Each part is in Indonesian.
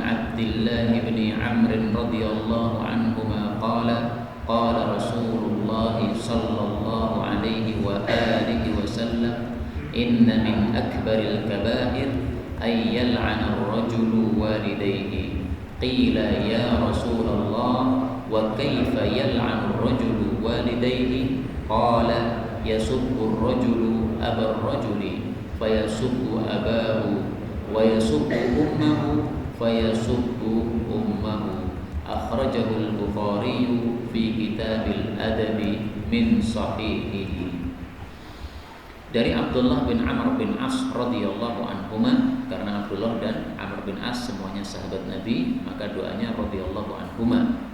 عبد الله بن عمرو رضي الله عنهما قال قال رسول الله صلى الله عليه وآله وسلم إن من أكبر الكبائر أن يلعن الرجل والديه قيل يا رسول الله وكيف يلعن الرجل والديه قال يسب الرجل أبا الرجل فيسب أباه ويسب أمه فيسب أمه أخرجه البخاري في كتاب الأدب من صحيحه. Dari Abdullah bin Amr bin As radhiyallahu anhuma, karena Abdullah dan Amr bin As semuanya sahabat Nabi, maka doanya radhiyallahu anhuma.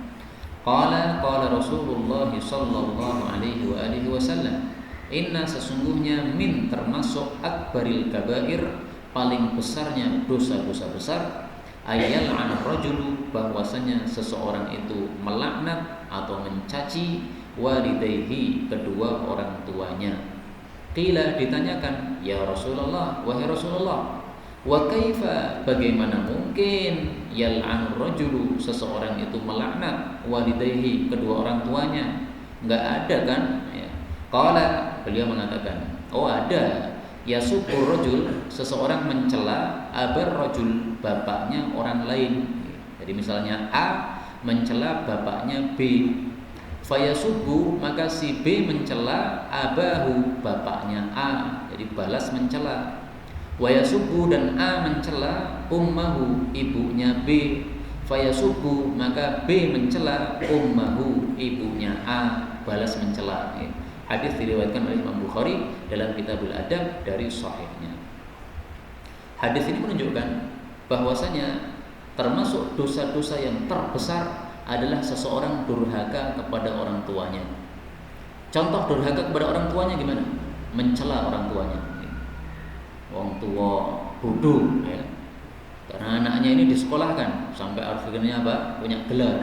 Qala Rasulullah sallallahu alaihi wa alihi wasallam, inna sesungguhnya min termasuk akbaril kabair, paling besarnya dosa-dosa besar, ayal an rajulu, bahwasanya seseorang itu melaknat atau mencaci walidayhi, kedua orang tuanya. Qila, ditanyakan, ya Rasulullah, wahai Rasulullah, wa kaifa, bagaimana mungkin yal'anur rajulu, seseorang itu melaknat walidayhi, kedua orang tuanya? Enggak ada kan? Ya. Qala, beliau mengatakan, oh ada. Yasubur rajul, seseorang mencela abar rajul, bapaknya orang lain. Jadi misalnya A mencela bapaknya B, fayasubu, maka si B mencela abahu, bapaknya A, jadi balas mencela. Wayasubu, dan A mencela ummahu, ibunya B, fayasubu, maka B mencela ummahu, ibunya A, balas mencela. Hadis diriwayatkan oleh Imam Bukhari dalam Kitabul Adab dari sahihnya. Hadis ini menunjukkan bahwasanya termasuk dosa-dosa yang terbesar adalah seseorang durhaka kepada orang tuanya. Contoh durhaka kepada orang tuanya gimana? Mencela orang tuanya. Orang tua bodoh, ya. Karena anaknya ini disekolahkan sampai akhirnya apa? Punya gelar.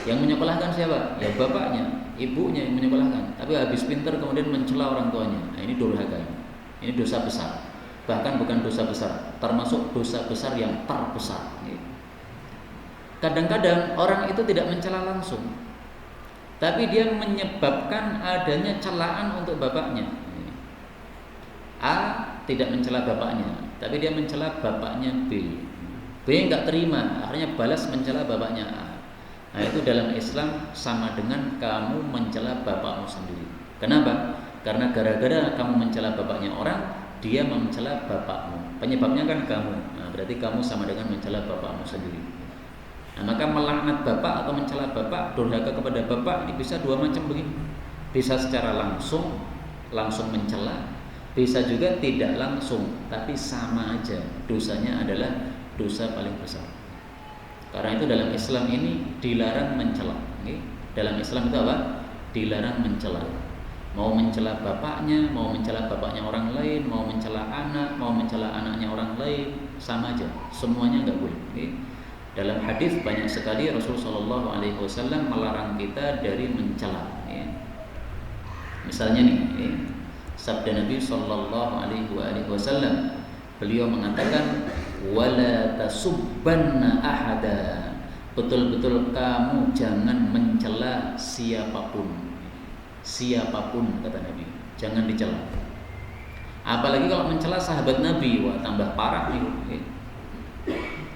Yang menyekolahkan siapa? Ya bapaknya, ibunya yang menyekolahkan. Tapi habis pintar kemudian mencela orang tuanya. Nah, ini durhaka. Ini dosa besar. Bahkan bukan dosa besar, termasuk dosa besar yang terbesar. Kadang-kadang orang itu tidak mencela langsung, tapi dia menyebabkan adanya celaan untuk bapaknya. A tidak mencela bapaknya, tapi dia mencela bapaknya B. B enggak terima, akhirnya balas mencela bapaknya A. Nah, itu dalam Islam sama dengan kamu mencela bapakmu sendiri. Kenapa? Karena gara-gara kamu mencela bapaknya orang, dia mencela bapakmu. Penyebabnya kan kamu. Nah, berarti kamu sama dengan mencela bapakmu sendiri. Nah, maka melaknat bapak atau mencela bapak, durhaka kepada bapak, ini bisa dua macam begini. Bisa secara langsung mencela, bisa juga tidak langsung, tapi sama aja. Dosanya adalah dosa paling besar. Karena itu dalam Islam ini dilarang mencela. Dalam Islam itu apa? Dilarang mencela. Mau mencela bapaknya, mau mencela bapaknya orang lain, mau mencela anak, mau mencela anaknya orang lain, sama aja. Semuanya enggak boleh. Dalam hadis banyak sekali Rasulullah SAW melarang kita dari mencela. Misalnya nih, sabda Nabi SAW, beliau mengatakan, wala tasubbanna ahada, betul-betul kamu jangan mencela siapapun. Siapapun, kata Nabi, jangan dicela. Apalagi kalau mencela sahabat Nabi, wah tambah parah nih.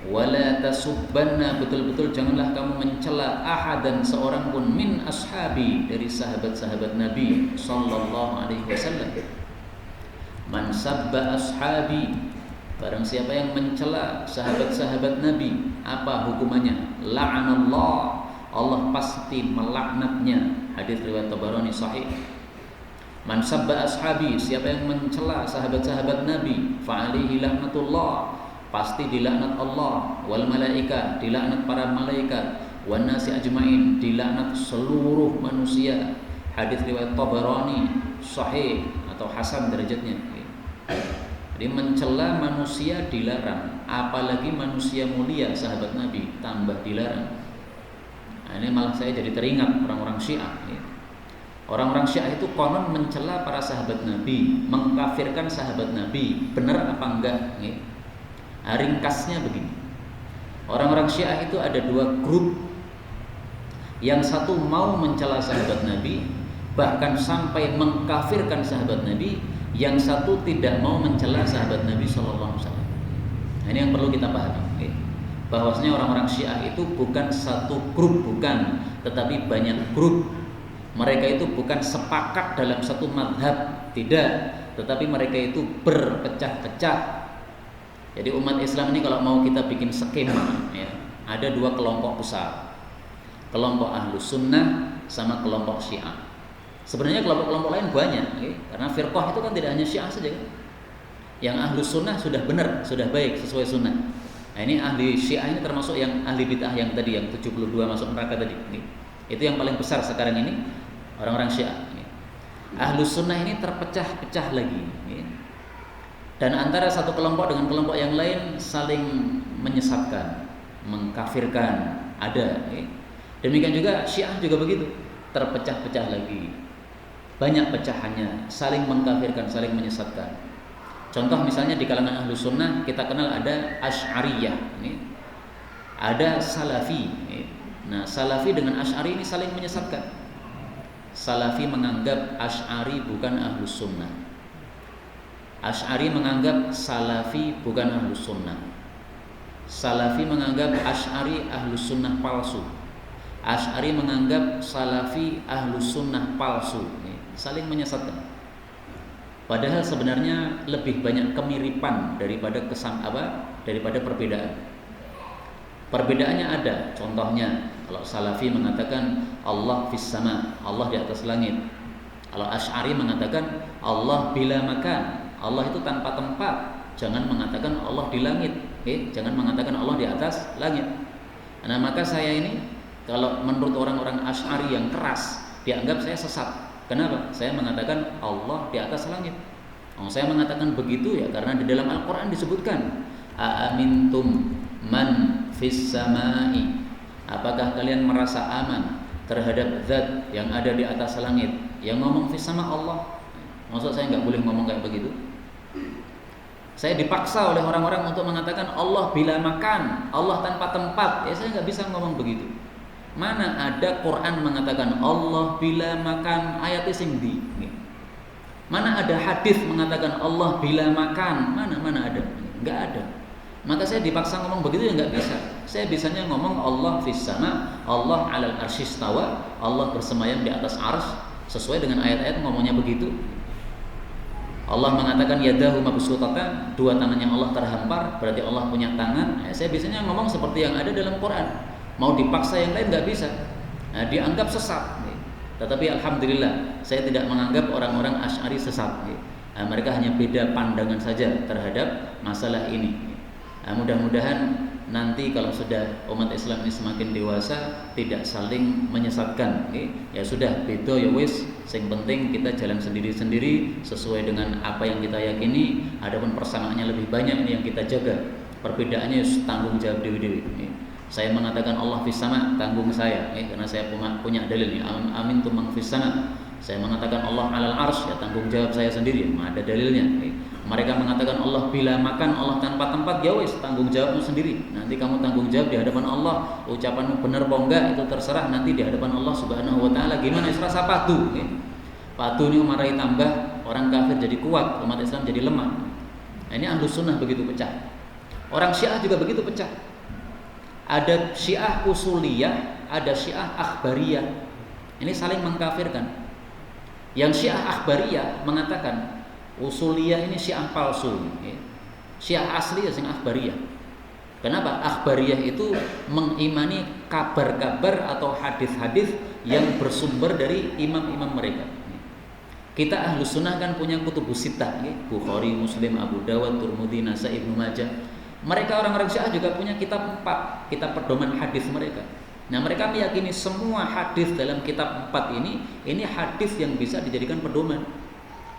Wala tasubbanna, betul-betul janganlah kamu mencela ahadan, seorang pun, min ashabi, dari sahabat-sahabat Nabi sallallahu alaihi wasallam. Man sabba ashabi, barang siapa yang mencela sahabat-sahabat Nabi, apa hukumannya? La'anallah, Allah pasti melaknatnya. Hadis riwayat Tabarani sahih. Man sabba ashabi, siapa yang mencela sahabat-sahabat Nabi, fa'alaihi laknatullah, pasti dilaknat Allah, wal malaika, dilaknat para malaikat, wan nasi ajmain, dilaknat seluruh manusia. Hadis riwayat Tabarani sahih atau hasan derajatnya. Jadi mencela manusia dilarang, apalagi manusia mulia sahabat Nabi tambah dilarang. Nah, ini malah saya jadi teringat orang-orang Syiah. Orang-orang Syiah itu konon mencela para sahabat Nabi, mengkafirkan sahabat Nabi. Benar apa enggak? Ringkasnya begini. Orang-orang Orang-orang Syiah itu ada dua grup. Yang satu mau mencela sahabat Nabi, bahkan sampai mengkafirkan sahabat Nabi. Yang satu tidak mau mencela sahabat Nabi sallallahu alaihi wasallam. Nah, ini yang perlu kita pahami. Bahwasanya orang-orang Syiah itu bukan satu grup, bukan, tetapi banyak grup. Mereka itu bukan sepakat dalam satu mazhab, tidak, tetapi mereka itu berpecah-pecah. Jadi umat Islam ini kalau mau kita bikin skema, ya, ada dua kelompok besar, kelompok Ahlus Sunnah sama kelompok Syiah. Sebenarnya kelompok-kelompok lain banyak, ya, karena firqah itu kan tidak hanya Syiah saja, kan? Yang Ahlus Sunnah sudah benar, sudah baik, sesuai sunnah. Nah, ini ahli Syiah ini termasuk yang ahli bid'ah yang tadi, yang 72 masuk neraka tadi. Itu yang paling besar sekarang ini, orang-orang Syiah. Ahlus Sunnah ini terpecah-pecah lagi, dan antara satu kelompok dengan kelompok yang lain saling menyesatkan, mengkafirkan, ada. Demikian juga Syiah juga begitu, terpecah-pecah lagi, banyak pecahannya, saling mengkafirkan, saling menyesatkan. Contoh misalnya di kalangan Ahlus Sunnah kita kenal ada Asy'ariyah, ada Salafi. Nah, Salafi dengan Asy'ari ini saling menyesatkan. Salafi menganggap Asy'ari bukan Ahlus Sunnah. Asy'ari menganggap Salafi bukan Ahlus Sunnah. Salafi menganggap Asy'ari Ahlus Sunnah palsu. Asy'ari menganggap Salafi Ahlus Sunnah palsu. Saling menyesatkan. Padahal sebenarnya lebih banyak kemiripan daripada daripada perbedaan. Perbedaannya ada. Contohnya, kalau Salafi mengatakan Allah fis sama, Allah di atas langit. Kalau Asy'ari mengatakan Allah bila makan, Allah itu tanpa tempat. Jangan mengatakan Allah di langit, jangan mengatakan Allah di atas langit. Nah, maka saya ini kalau menurut orang-orang Asy'ari yang keras, dianggap saya sesat. Kenapa? Saya mengatakan Allah di atas langit. Saya mengatakan begitu ya karena di dalam Al-Qur'an disebutkan aamintum man fis samai. Apakah kalian merasa aman terhadap zat yang ada di atas langit? Yang ngomong fis sama Allah. Maksud saya nggak boleh ngomong kayak begitu. Saya dipaksa oleh orang-orang untuk mengatakan Allah bila makan, Allah tanpa tempat. Ya saya nggak bisa ngomong begitu. Mana ada Quran mengatakan Allah bila makan, ayatnya sing di. Mana ada hadis mengatakan Allah bila makan, mana ada? Enggak ada. Maka saya dipaksa ngomong begitu ya enggak bisa. Saya bisanya ngomong Allah fis sama, Allah 'alal arsy istawa, Allah bersemayam di atas arsy, sesuai dengan ayat-ayat ngomongnya begitu. Allah mengatakan yadahu mabsutatan, dua tangannya Allah terhampar, berarti Allah punya tangan. Saya biasanya ngomong seperti yang ada dalam Quran. Mau dipaksa yang lain nggak bisa. Nah, dianggap sesat. Tetapi alhamdulillah saya tidak menganggap orang-orang Asy'ari sesat. Nah, mereka hanya beda pandangan saja terhadap masalah ini. Nah, mudah-mudahan nanti kalau sudah umat Islam ini semakin dewasa tidak saling menyesatkan. Ya sudah, beda ya wis. Yang penting kita jalan sendiri-sendiri sesuai dengan apa yang kita yakini. Adapun persamaannya lebih banyak ini yang kita jaga. Perbedaannya tanggung jawab dewi-dewi. Saya mengatakan Allah fis sama, tanggung saya, karena saya punya dalil. Amin tu man fis sama. Saya mengatakan Allah 'alal arsy, ya tanggung jawab saya sendiri, ada dalilnya. Mereka mengatakan Allah bila makan, Allah tanpa tempat, ya wis tanggung jawabmu sendiri. Nanti kamu tanggung jawab di hadapan Allah. Ucapanmu benar apa enggak itu terserah nanti di hadapan Allah Subhanahu wa taala. Gimana rasa patuh? Patuh ini marahi tambah, orang kafir jadi kuat, umat Islam jadi lemah. Nah, ini Ahlus Sunnah begitu pecah. Orang Syiah juga begitu pecah. Ada Syiah usuliyah, ada Syiah akhbariyah. Ini saling mengkafirkan. Yang Syiah akhbariyah mengatakan usuliyah ini Syiah palsu. Syiah asli ya sing akhbariyah. Kenapa? Akhbariyah itu mengimani kabar-kabar atau hadis-hadis yang bersumber dari imam-imam mereka. Kita Ahlus Sunnah kan punya kutubus sittah, Bukhari, Muslim, Abu Dawud, Tirmidzi, Nasai, Ibnu Majah. Mereka orang-orang Syiah juga punya kitab 4, kitab pedoman hadis mereka. Nah, mereka meyakini semua hadis dalam kitab 4 ini hadis yang bisa dijadikan pedoman.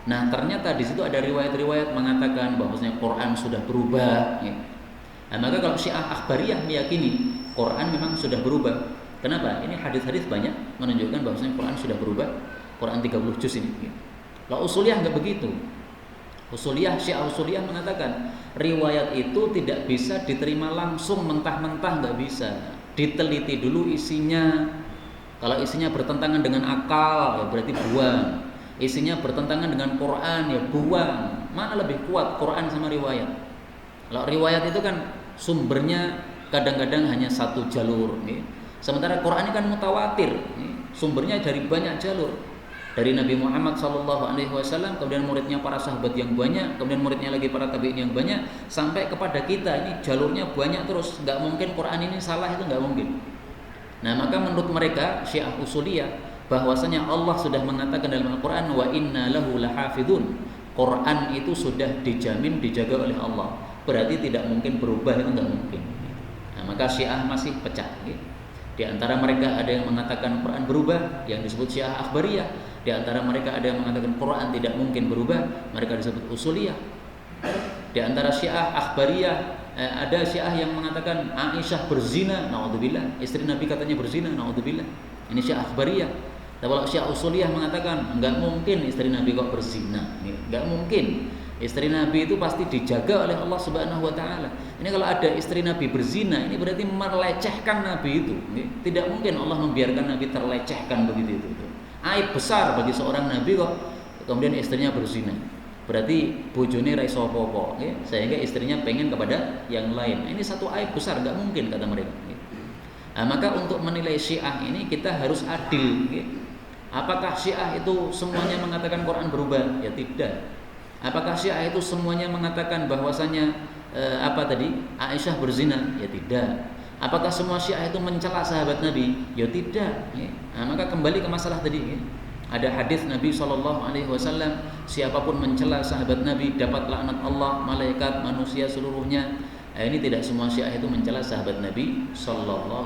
Nah, ternyata di situ ada riwayat-riwayat mengatakan bahwasanya Quran sudah berubah. Nah, maka kalau Syiah akhbariyah meyakini Quran memang sudah berubah. Kenapa? Ini hadis-hadis banyak menunjukkan bahwasanya Quran sudah berubah. Quran 30 juz ini. Kalau usuliyah enggak begitu. Syiah usuliyah mengatakan riwayat itu tidak bisa diterima langsung mentah-mentah, nggak bisa. Diteliti dulu isinya. Kalau isinya bertentangan dengan akal, ya berarti buang. Isinya bertentangan dengan Quran, ya buang. Mana lebih kuat, Quran sama riwayat? Kalau riwayat itu kan sumbernya kadang-kadang hanya satu jalur, ya. Sementara Quran ini kan mutawatir, ya. Sumbernya dari banyak jalur. Dari Nabi Muhammad SAW, kemudian muridnya para sahabat yang banyak, kemudian muridnya lagi para tabi'in yang banyak, sampai kepada kita. Ini jalurnya banyak terus, nggak mungkin Quran ini salah, itu nggak mungkin. Nah, maka menurut mereka Syiah usuliyah, bahwasanya Allah sudah mengatakan dalam Al-Quran, wa inna lahu lahafidun, Quran itu sudah dijamin, dijaga oleh Allah, berarti tidak mungkin berubah, itu nggak mungkin. Nah, maka Syiah masih pecah, gitu. Di antara mereka ada yang mengatakan Quran berubah, yang disebut Syiah Akhbariyah. Di antara mereka ada yang mengatakan Quran tidak mungkin berubah, mereka disebut usuliyah. Di antara Syiah Akhbariyah ada Syiah yang mengatakan Aisyah berzina, naudzubillah, istri Nabi katanya berzina, naudzubillah. Ini Syiah Akhbariyah. Tapi kalau Syiah usuliyah mengatakan enggak mungkin istri Nabi kok berzina, enggak mungkin. Istri Nabi itu pasti dijaga oleh Allah Subhanahu wa taala. Ini kalau ada istri Nabi berzina, ini berarti melecehkan Nabi itu. Tidak mungkin Allah membiarkan Nabi terlecehkan begitu itu. Aib besar bagi seorang Nabi kok kemudian istrinya berzina. Berarti bojone ra iso apa-apa, sehingga istrinya pengen kepada yang lain. Ini satu aib besar, enggak mungkin kata mereka. Nah, maka untuk menilai Syiah ini kita harus adil. Apakah Syiah itu semuanya mengatakan Quran berubah? Ya tidak. Apakah Syiah itu semuanya mengatakan bahwasanya Aisyah berzina? Ya tidak. Apakah semua Syiah itu mencela sahabat Nabi? Ya tidak. Nah, maka kembali ke masalah tadi. Ada hadis Nabi SAW, siapapun mencela sahabat Nabi dapat laknat Allah, malaikat, manusia seluruhnya. Nah, ini tidak semua Syiah itu mencela sahabat Nabi SAW.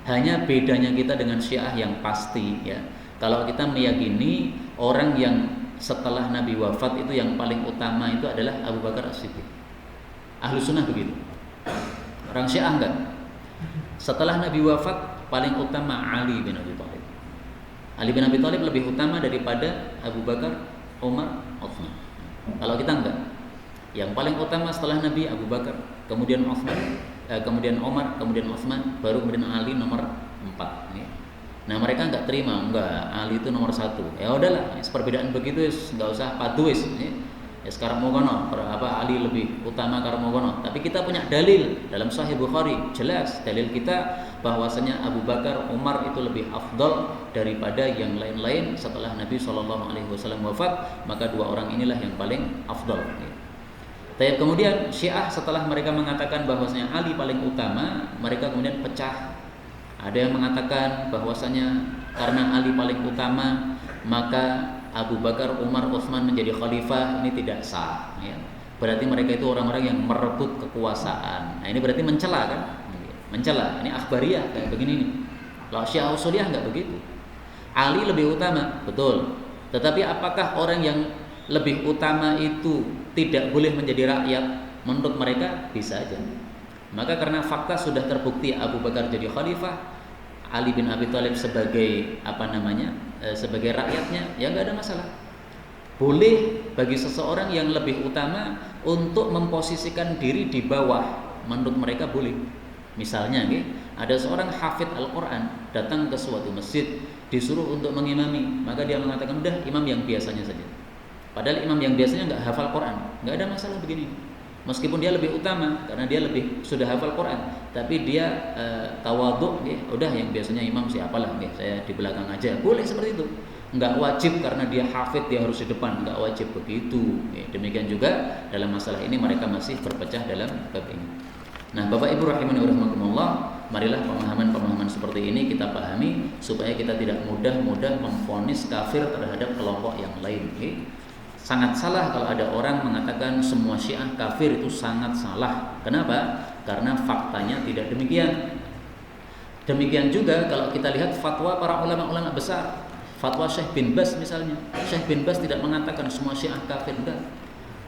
Hanya bedanya kita dengan Syiah yang pasti, ya. Kalau kita meyakini orang yang setelah Nabi wafat itu yang paling utama itu adalah Abu Bakar As-Siddiq. Ahlu sunnah begitu. Orang Syiah enggak. Setelah Nabi wafat paling utama Ali bin Abi Thalib. Ali bin Abi Thalib lebih utama daripada Abu Bakar, Umar, Utsman. Kalau kita enggak. Yang paling utama setelah Nabi Abu Bakar, kemudian Utsman, kemudian Umar, kemudian Utsman, baru kemudian Ali nomor 4. Nah, mereka enggak terima, enggak, Ali itu nomor 1. Ya udahlah, perbedaan begitu enggak usah padu wis. Ya sekarang mau kono, Ali lebih utama karena mau kono. Tapi kita punya dalil dalam Sahih Bukhari, jelas dalil kita bahwasanya Abu Bakar, Umar itu lebih afdal daripada yang lain-lain setelah Nabi SAW wafat, maka dua orang inilah yang paling afdal. Tapi kemudian Syiah setelah mereka mengatakan bahwasanya Ali paling utama, mereka kemudian pecah. Ada yang mengatakan bahwasanya karena Ali paling utama, maka Abu Bakar, Umar, Utsman menjadi khalifah, ini tidak sah, ya. Berarti mereka itu orang-orang yang merebut kekuasaan. Nah, ini berarti mencela kan? Mencela. Ini akhbariyah kayak begini nih. Kalau Syiah usuliyah enggak begitu. Ali lebih utama, betul. Tetapi apakah orang yang lebih utama itu tidak boleh menjadi rakyat? Menurut mereka bisa aja. Maka karena fakta sudah terbukti Abu Bakar jadi khalifah, Ali bin Abi Thalib sebagai sebagai rakyatnya, ya nggak ada masalah. Boleh bagi seseorang yang lebih utama untuk memposisikan diri di bawah, menurut mereka boleh. Misalnya, ada seorang hafid Al-Quran datang ke suatu masjid, disuruh untuk mengimami, maka dia mengatakan udah imam yang biasanya saja. Padahal imam yang biasanya nggak hafal Quran, nggak ada masalah begini. Meskipun dia lebih utama karena dia sudah hafal Quran, tapi dia tawadhu, udah yang biasanya imam siapalah, saya di belakang aja. Boleh seperti itu. Enggak wajib karena dia hafid dia harus di depan, enggak wajib begitu. Demikian juga dalam masalah ini mereka masih berpecah dalam bab ini. Nah, Bapak Ibu rahimani wa rahimakumullah, marilah pemahaman-pemahaman seperti ini kita pahami supaya kita tidak mudah-mudah memvonis kafir terhadap kelompok yang lain. Sangat salah kalau ada orang mengatakan semua Syiah kafir, itu sangat salah. Kenapa? Karena faktanya tidak demikian. Demikian juga kalau kita lihat fatwa para ulama-ulama besar. Fatwa Syekh bin Baz misalnya. Syekh bin Baz tidak mengatakan semua Syiah kafir, enggak.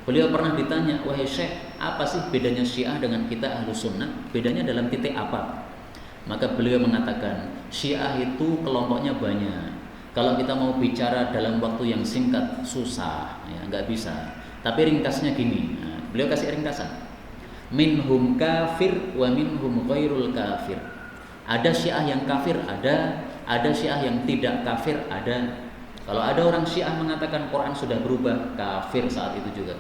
Beliau pernah ditanya, wahai Syekh, apa sih bedanya Syiah dengan kita Ahlu Sunnah? Bedanya dalam titik apa? Maka beliau mengatakan, Syiah itu kelompoknya banyak. Kalau kita mau bicara dalam waktu yang singkat susah, ya nggak bisa. Tapi ringkasnya gini, nah, beliau kasih ringkasan. Minhum kafir wa minhum ghairul kafir. Ada Syiah yang kafir, ada Syiah yang tidak kafir, ada. Kalau ada orang Syiah mengatakan Quran sudah berubah, kafir saat itu juga.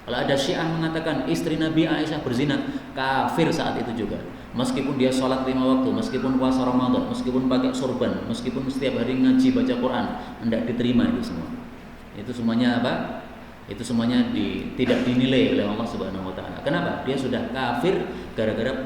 Kalau ada Syiah mengatakan istri Nabi Aisyah berzina, kafir saat itu juga. Meskipun dia sholat 5 waktu, meskipun puasa Ramadan, meskipun pakai sorban, meskipun setiap hari ngaji baca Quran, hendak diterima itu semua. Itu semuanya apa? Itu semuanya tidak dinilai oleh Allah Subhanahu wa taala. Kenapa? Dia sudah kafir gara-gara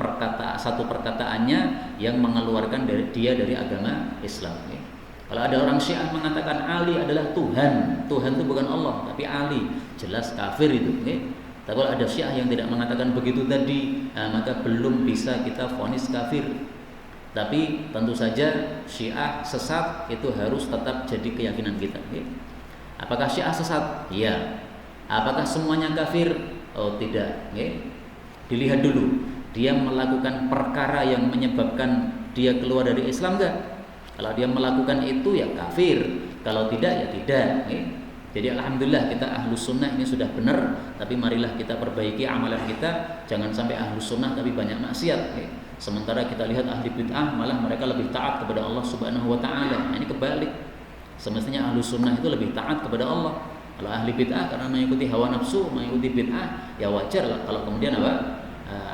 satu perkataannya yang mengeluarkan dia dari agama Islam. Ya. Kalau ada orang Syiah mengatakan Ali adalah Tuhan, Tuhan itu bukan Allah, tapi Ali, jelas kafir itu. Ya. Tapi kalau ada Syiah yang tidak mengatakan begitu tadi, maka belum bisa kita vonis kafir. Tapi tentu saja Syiah sesat itu harus tetap jadi keyakinan kita. Ya. Apakah Syiah sesat? Iya. Apakah semuanya kafir? Oh tidak. Okay. Dilihat dulu, dia melakukan perkara yang menyebabkan dia keluar dari Islam enggak? Kalau dia melakukan itu ya kafir. Kalau tidak ya tidak. Okay. Jadi alhamdulillah kita ahlus sunnah ini sudah benar. Tapi marilah kita perbaiki amalan kita. Jangan sampai ahlus sunnah tapi banyak maksiat. Okay. Sementara kita lihat ahli bid'ah malah mereka lebih taat kepada Allah Subhanahu wa taala. Nah, ini kebalik. Semestinya ahlus sunnah itu lebih taat kepada Allah. Kalau ahli bid'ah karena mengikuti hawa nafsu, mengikuti bid'ah, ya wajar lah. Kalau kemudian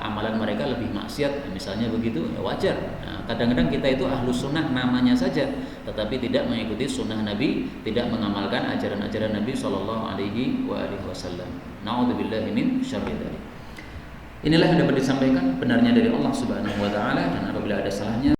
amalan mereka lebih maksiat, misalnya begitu, ya wajar. Nah, kadang-kadang kita itu ahlus sunnah namanya saja, tetapi tidak mengikuti sunnah Nabi, tidak mengamalkan ajaran-ajaran Nabi Shallallahu Alaihi Wasallam. Naudzubillahi min syarri dzalik. Inilah yang dapat disampaikan benarnya dari Allah Subhanahu Wa Taala, dan apabila ada salahnya